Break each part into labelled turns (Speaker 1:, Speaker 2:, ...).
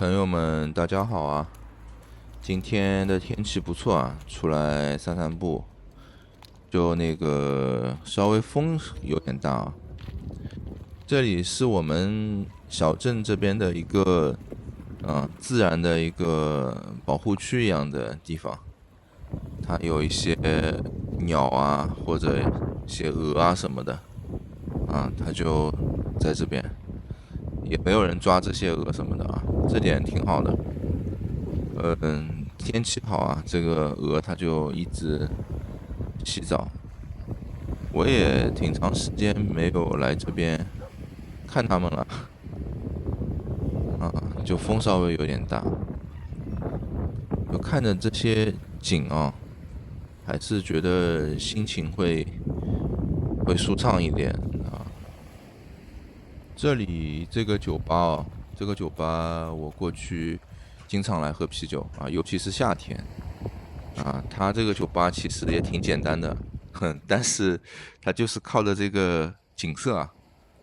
Speaker 1: 朋友们，大家好啊！今天的天气不错啊，出来散散步。就那个稍微风有点大啊。这里是我们小镇这边的一个自然的一个保护区一样的地方，它有一些鸟啊或者一些鹅啊什么的它就在这边，也没有人抓这些鹅什么的啊，这点挺好的。天气好啊，这个鹅它就一直洗澡。我也挺长时间没有来这边看它们了就风稍微有点大，就看着这些景啊，还是觉得心情会舒畅一点啊。这里这个酒吧哦，这个酒吧我过去经常来喝啤酒啊，尤其是夏天。它这个酒吧其实也挺简单的，但是它就是靠着这个景色啊，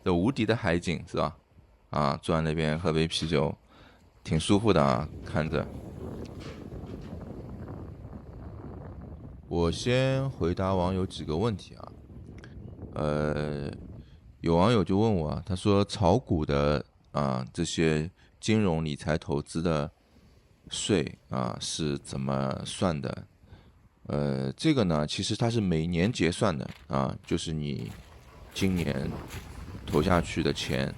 Speaker 1: 这无敌的海景是吧？坐在那边喝杯啤酒，挺舒服的啊，看着。我先回答网友几个问题啊，呃，有网友就问我啊，他说炒股的这些金融理财投资的税是怎么算的？这个呢，其实它是每年结算的就是你今年投下去的钱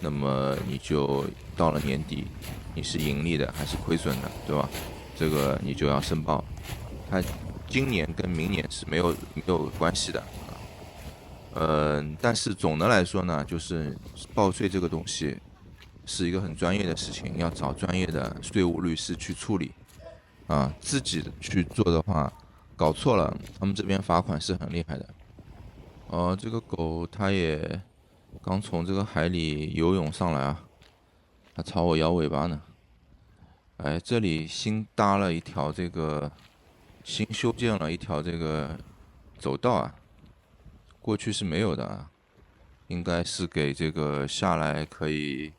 Speaker 1: 那么你就到了年底，你是盈利的还是亏损的，对吧？这个你就要申报。它今年跟明年是没有关系的。但是总的来说呢，就是报税这个东西是一个很专业的事情，要找专业的税务律师去处理自己去做的话，搞错了，他们这边罚款是很厉害的。这个狗它也刚从这个海里游泳上来啊，它朝我摇尾巴呢。哎，这里新修建了一条这个走道啊，过去是没有的应该是给这个下来可以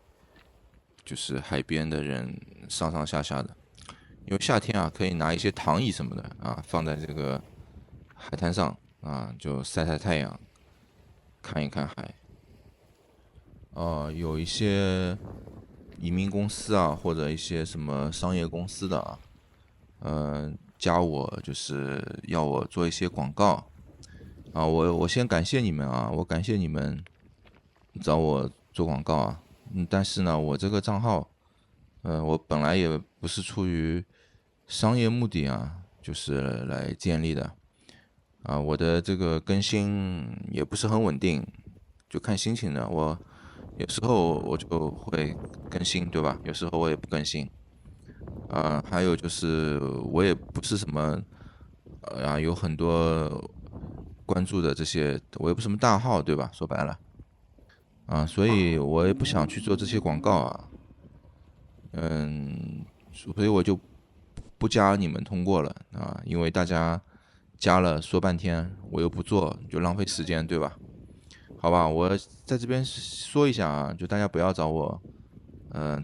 Speaker 1: 就是海边的人上上下下的，因为夏天可以拿一些躺椅什么的放在这个海滩上就晒晒太阳，看一看海。有一些移民公司或者一些什么商业公司的加我就是要我做一些广告我先感谢你们我感谢你们找我做广告但是呢，我这个账号我本来也不是出于商业目的就是来建立的我的这个更新也不是很稳定，就看心情的。我有时候我就会更新，对吧？有时候我也不更新。还有就是我也不是什么有很多关注的这些，我也不是什么大号，对吧？说白了所以我也不想去做这些广告所以我就不加你们通过了因为大家加了说半天，我又不做，就浪费时间，对吧？好吧，我在这边说一下就大家不要找我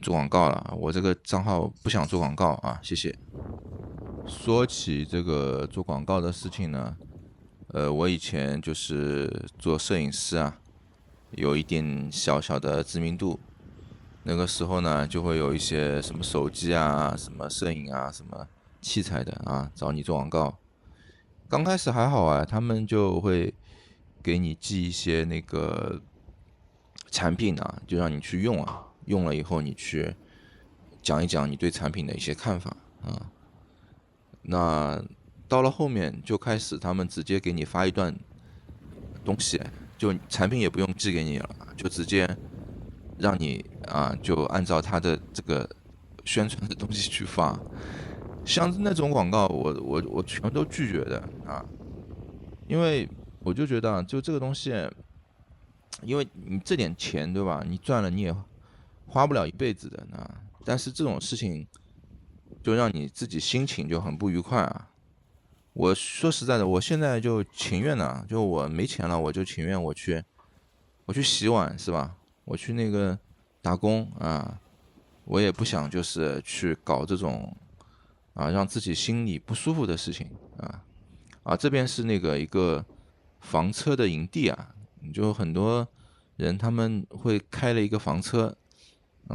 Speaker 1: 做广告了，我这个账号不想做广告谢谢。说起这个做广告的事情呢，我以前就是做摄影师有一点小小的知名度。那个时候呢，就会有一些什么手机什么摄影什么器材的找你做广告。刚开始还好他们就会给你寄一些那个产品就让你去用用了以后你去讲一讲你对产品的一些看法那到了后面就开始他们直接给你发一段东西，就产品也不用寄给你了，就直接让你就按照他的这个宣传的东西去发。像那种广告我全都拒绝的因为我就觉得就这个东西，因为你这点钱对吧，你赚了你也花不了一辈子的但是这种事情就让你自己心情就很不愉快我说实在的，我现在就情愿就我没钱了，我就情愿我去洗碗是吧？我去那个打工我也不想就是去搞这种让自己心里不舒服的事情这边是那个一个房车的营地就很多人他们会开了一个房车，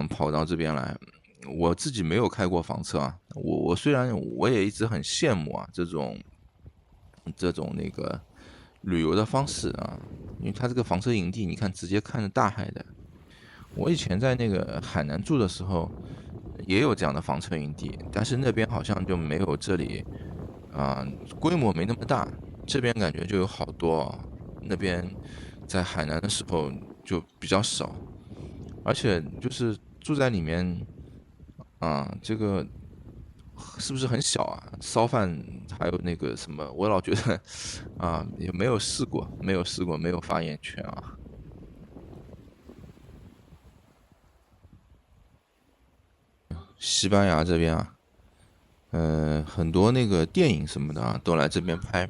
Speaker 1: 跑到这边来。我自己没有开过房车我虽然我也一直很羡慕这种那个旅游的方式因为它这个房车营地，你看直接看着大海的。我以前在那个海南住的时候，也有这样的房车营地，但是那边好像就没有这里啊、规模没那么大。这边感觉就有好多那边在海南的时候就比较少，而且就是住在里面这个是不是很小烧饭还有那个什么，我老觉得也没有试过，没有试过，没有发言权西班牙这边很多那个电影什么的都来这边拍。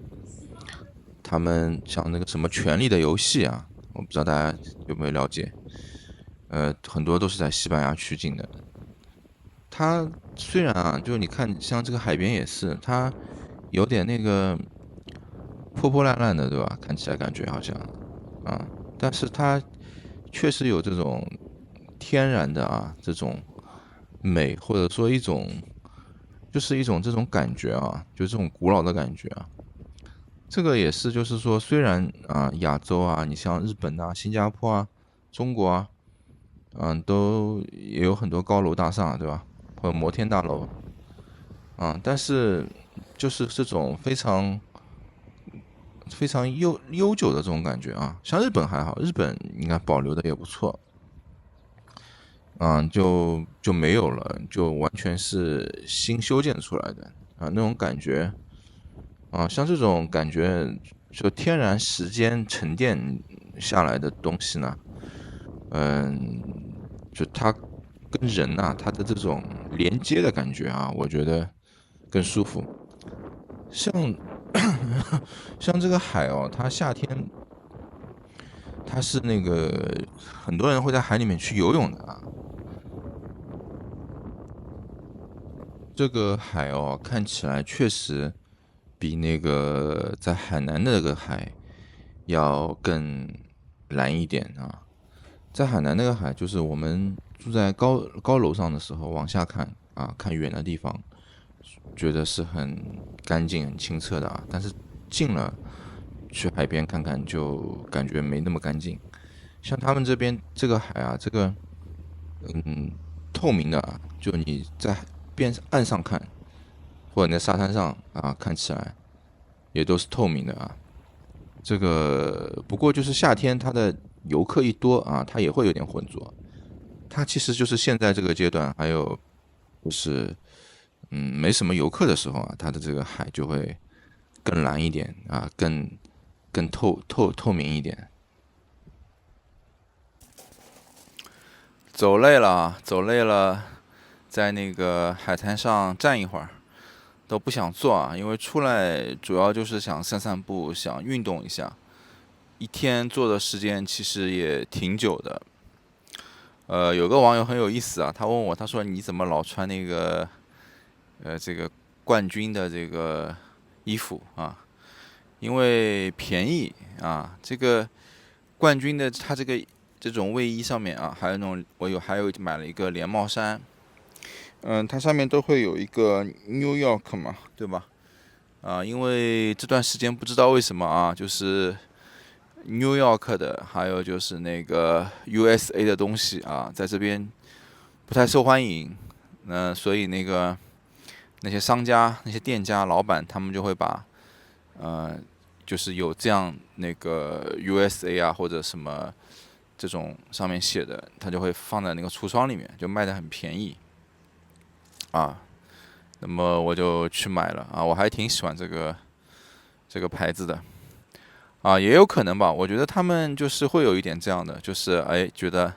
Speaker 1: 他们像那个什么《权力的游戏》我不知道大家有没有了解。很多都是在西班牙取景的。它虽然就你看像这个海边也是，它有点那个破破烂烂的，对吧？看起来感觉好像啊，但是它确实有这种天然的这种美，或者说就是一种这种感觉就这种古老的感觉这个也是，就是说，虽然亚洲你像日本新加坡中国都也有很多高楼大厦，对吧？或者摩天大楼但是就是这种非常非常悠久的这种感觉像日本还好，日本应该保留的也不错就没有了，就完全是新修建出来的那种感觉像这种感觉，就天然时间沉淀下来的东西呢，嗯，就它跟人它的这种连接的感觉我觉得更舒服。像像这个海它夏天它是那个很多人会在海里面去游泳的这个海看起来确实比那个在海南的那个海要更蓝一点在海南那个海，就是我们住在高楼上的时候，往下看看远的地方，觉得是很干净、很清澈的但是近了去海边看看，就感觉没那么干净。像他们这边这个海这个嗯透明的就你在岸上看，或者你在沙滩上看起来也都是透明的这个不过就是夏天它的游客一多它也会有点浑浊。它其实就是现在这个阶段，还有就是没什么游客的时候它的这个海就会更蓝一点更透明一点。走累了，在那个海滩上站一会儿，都不想坐因为出来主要就是想散散步，想运动一下。一天坐的时间其实也挺久的。有个网友很有意思他问我，他说你怎么老穿那个这个冠军的这个衣服因为便宜这个冠军的它这种卫衣上面还有那种还有买了一个连帽衫，它上面都会有一个 New York 嘛，对吧？因为这段时间不知道为什么就是 New York 的，还有就是那个 USA 的东西在这边不太受欢迎。所以那些商家、那些店家、老板，他们就会把就是有这样那个 USA 或者什么这种上面写的，他就会放在那个橱窗里面，就卖的很便宜那么我就去买了我还挺喜欢这个牌子的也有可能吧。我觉得他们就是会有一点这样的，就是觉得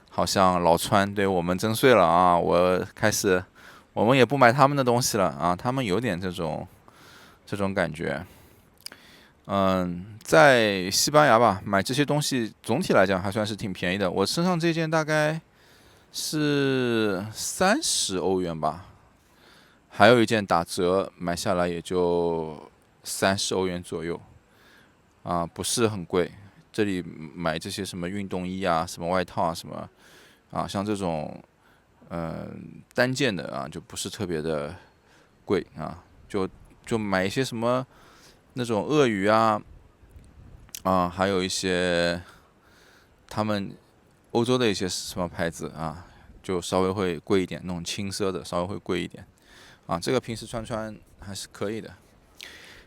Speaker 1: 好像老川对我们征税了我们也不买他们的东西了他们有点这种感觉。在西班牙吧，买这些东西总体来讲还算是挺便宜的。我身上这件大概
Speaker 2: 是30欧元吧，还有一件打折，买下来也就30欧元左右，不是很贵。这里买这些什么运动衣啊、什么外套啊、什么像这种单件的就不是特别的贵就买一些什么那种鳄鱼还有一些他们欧洲的一些什么牌子就稍微会贵一点，那种轻奢的稍微会贵一点这个平时穿还是可以的。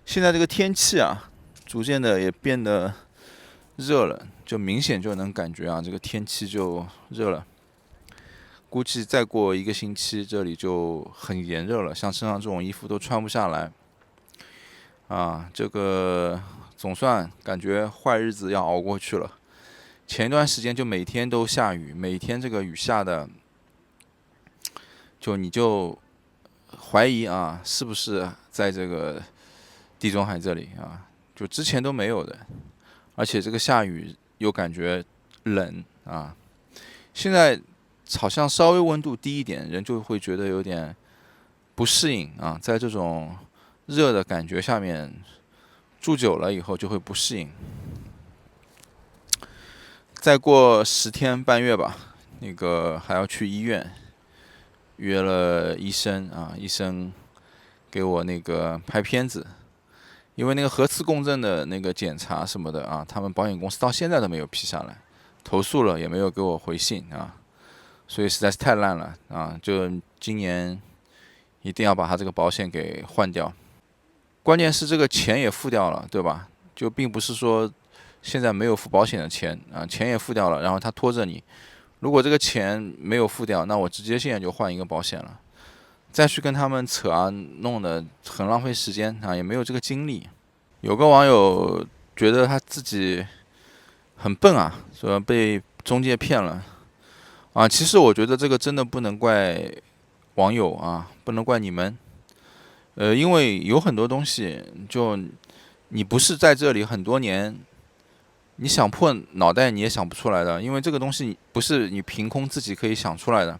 Speaker 2: 现在这个天气逐渐的也变得热了，就明显就能感觉这个天气就热了。估计再过1个星期，这里就很炎热了，像身上这种衣服都穿不下来这个总算感觉坏日子要熬过去了。前一段时间就每天都下雨，每天这个雨下的，你就怀疑是不是在这个地中海这里就之前都没有的，而且这个下雨又感觉冷现在好像稍微温度低一点，人就会觉得有点不适应在这种热的感觉下面住久了以后就会不适应。再过10天半月吧，那个还要去医院，约了医生医生给我那个拍片子，因为那个核磁共振的那个检查什么的他们保险公司到现在都没有批下来，投诉了也没有给我回信所以实在是太烂了就今年一定要把他这个保险给换掉。关键是这个钱也付掉了，对吧？就并不是说现在没有付保险的钱钱也付掉了，然后他拖着你。如果这个钱没有付掉，那我直接现在就换一个保险了，再去跟他们扯弄得很浪费时间也没有这个精力。有个网友觉得他自己很笨说被中介骗了其实我觉得这个真的不能怪网友不能怪你们，因为有很多东西就你不是在这里很多年，你想破脑袋你也想不出来的，因为这个东西不是你凭空自己可以想出来的。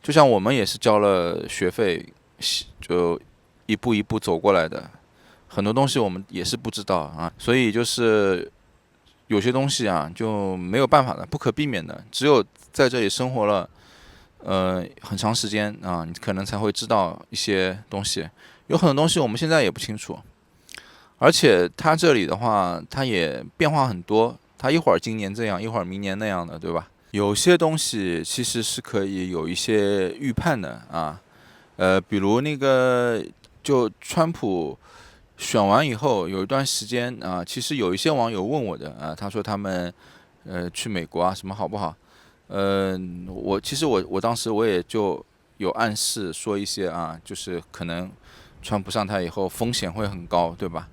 Speaker 2: 就像我们也是交了学费，就一步一步走过来的，很多东西我们也是不知道所以就是有些东西就没有办法的，不可避免的，只有在这里生活了很长时间你可能才会知道一些东西，有很多东西我们现在也不清楚。而且它这里的话，它也变化很多，它一会儿今年这样，一会儿明年那样的，对吧？有些东西其实是可以有一些预判的比如那个就川普选完以后有一段时间其实有一些网友问我的他说他们去美国什么好不好？其实我当时我也就有暗示说一些就是可能川普上台以后风险会很高，对吧？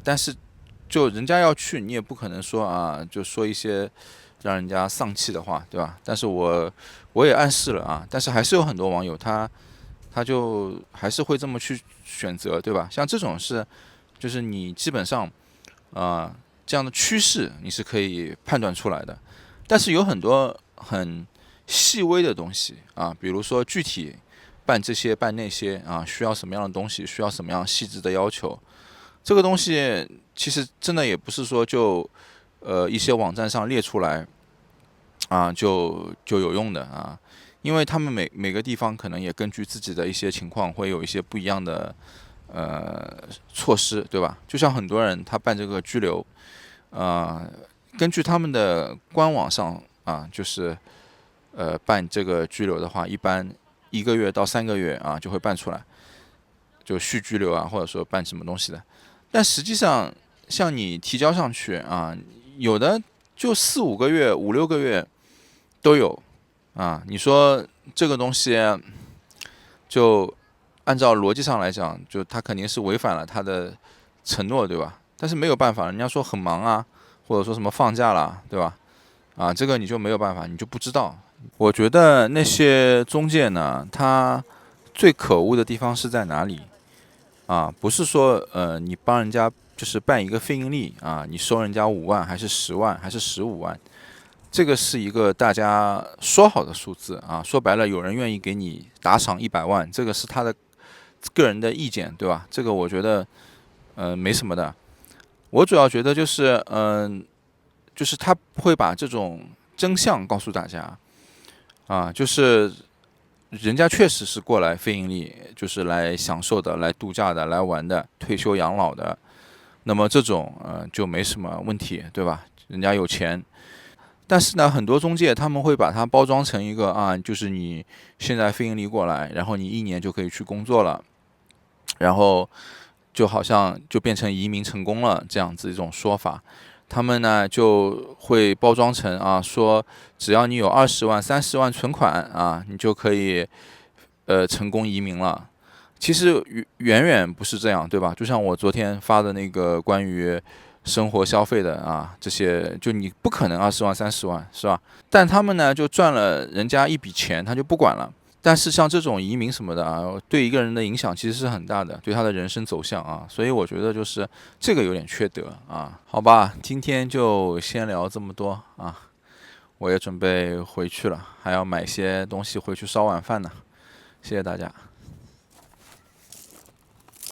Speaker 2: 但是就人家要去，你也不可能说就说一些让人家丧气的话，对吧？但是我也暗示了但是还是有很多网友他就还是会这么去选择，对吧？像这种就是你基本上这样的趋势你是可以判断出来的，但是有很多很细微的东西比如说具体办这些办那些需要什么样的东西，需要什么样细致的要求，这个东西其实真的也不是说就一些网站上列出来就有用的因为他们每个地方可能也根据自己的一些情况会有一些不一样的措施，对吧？就像很多人他办这个居留根据他们的官网上就是办这个居留的话，一般1个月到3个月就会办出来，就续居留或者说办什么东西的。但实际上像你提交上去有的就4、5个月、5、6个月都有你说这个东西就按照逻辑上来讲，就他肯定是违反了他的承诺，对吧？但是没有办法，人家说很忙或者说什么放假了，对吧？这个你就没有办法，你就不知道。我觉得那些中介呢，他最可恶的地方是在哪里不是说你帮人家就是办一个非盈利你收人家5万还是10万还是15万，这个是一个大家说好的数字啊，说白了，有人愿意给你打赏100万，这个是他的个人的意见，对吧？这个我觉得，没什么的。我主要觉得就是，就是他不会把这种真相告诉大家啊，就是人家确实是过来非盈利，就是来享受的、来度假的、来玩的、退休养老的。那么这种就没什么问题，对吧？人家有钱。但是呢，很多中介他们会把它包装成一个啊，就是你现在非盈利过来，然后你1年就可以去工作了，然后就好像就变成移民成功了这样子一种说法。他们呢就会包装成啊，说只要你有20万、30万存款啊，你就可以成功移民了。其实远远不是这样，对吧？就像我昨天发的那个关于生活消费的啊，这些就你不可能20万、30万，是吧？但他们呢就赚了人家一笔钱，他就不管了。但是像这种移民什么的啊，对一个人的影响其实是很大的，对他的人生走向啊，所以我觉得就是这个有点缺德啊。好吧，今天就先聊这么多啊，我也准备回去了，还要买些东西回去烧晚饭呢。谢谢大家。